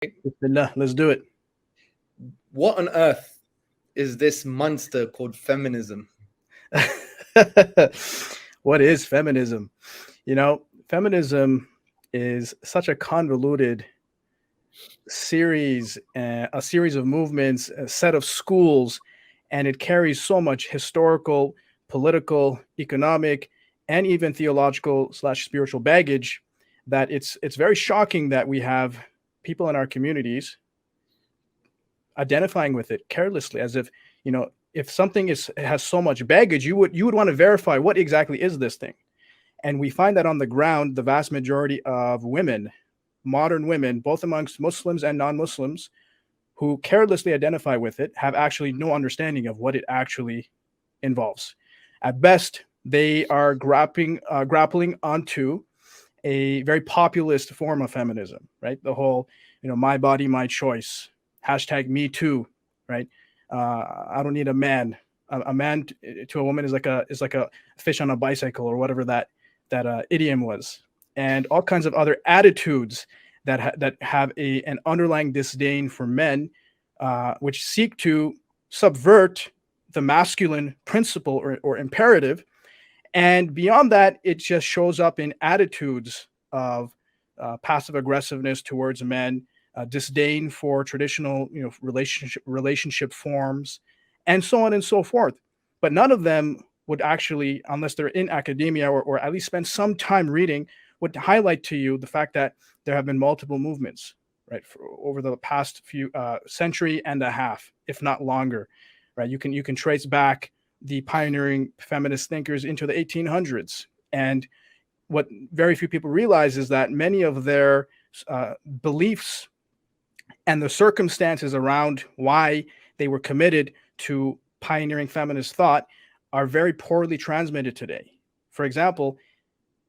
Bismillah, let's do it. What on earth is this monster called feminism? What is feminism? Feminism is such a convoluted series, a series of movements, a set of schools, and it carries so much historical, political, economic, and even theological slash spiritual baggage that it's very shocking that we have people in our communities identifying with it carelessly, as if if something has so much baggage, you would want to verify what exactly is this thing. And we find that on the ground, the vast majority of women, modern women, both amongst Muslims and non-Muslims, who carelessly identify with it, have actually no understanding of what it actually involves. At best, they are grappling onto a very populist form of feminism, right? The whole, my body, my choice, hashtag me too, right? I don't need a man. A man to a woman is like a fish on a bicycle, or whatever that idiom was, and all kinds of other attitudes that have an underlying disdain for men, which seek to subvert the masculine principle or imperative. And beyond that, it just shows up in attitudes of passive aggressiveness towards men, disdain for traditional, relationship forms, and so on and so forth. But none of them would actually, unless they're in academia, or at least spend some time reading, would highlight to you the fact that there have been multiple movements, right, over the past few century and a half, if not longer, right? You can trace back the pioneering feminist thinkers into the 1800s. And what very few people realize is that many of their beliefs and the circumstances around why they were committed to pioneering feminist thought are very poorly transmitted today. For example,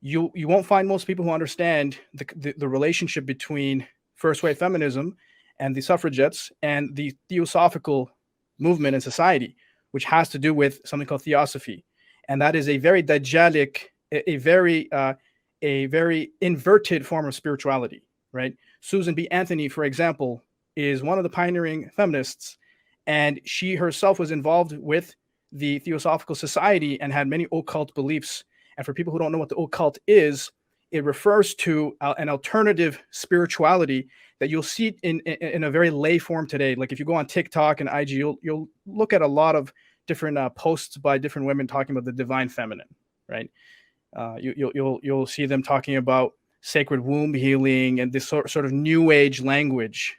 you won't find most people who understand the relationship between first wave feminism and the suffragettes and the theosophical movement in society, which has to do with something called theosophy. And that is a very dajjalic, a very inverted form of spirituality, right? Susan B. Anthony, for example, is one of the pioneering feminists, and she herself was involved with the Theosophical Society and had many occult beliefs. And for people who don't know what the occult is, it refers to an alternative spirituality that you'll see in a very lay form today. Like if you go on TikTok and IG, you'll look at a lot of different posts by different women talking about the divine feminine, right? You'll see them talking about sacred womb healing and this sort of new age language,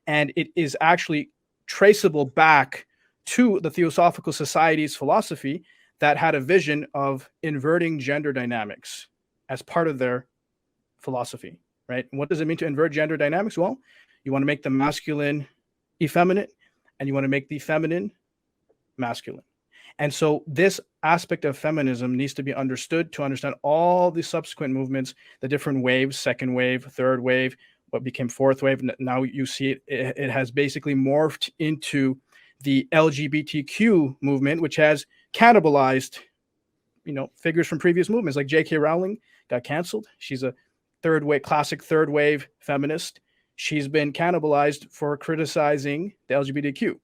and it is actually traceable back to the Theosophical Society's philosophy that had a vision of inverting gender dynamics as part of their philosophy, right? And what does it mean to invert gender dynamics? Well, you want to make the masculine effeminate, and you want to make the feminine masculine. And so this aspect of feminism needs to be understood to understand all the subsequent movements, the different waves, second wave, third wave, what became fourth wave. Now you see it has basically morphed into the LGBTQ movement, which has cannibalized, figures from previous movements. Like J.K. Rowling got canceled. She's a classic third wave feminist. She's been cannibalized for criticizing the LGBTQ.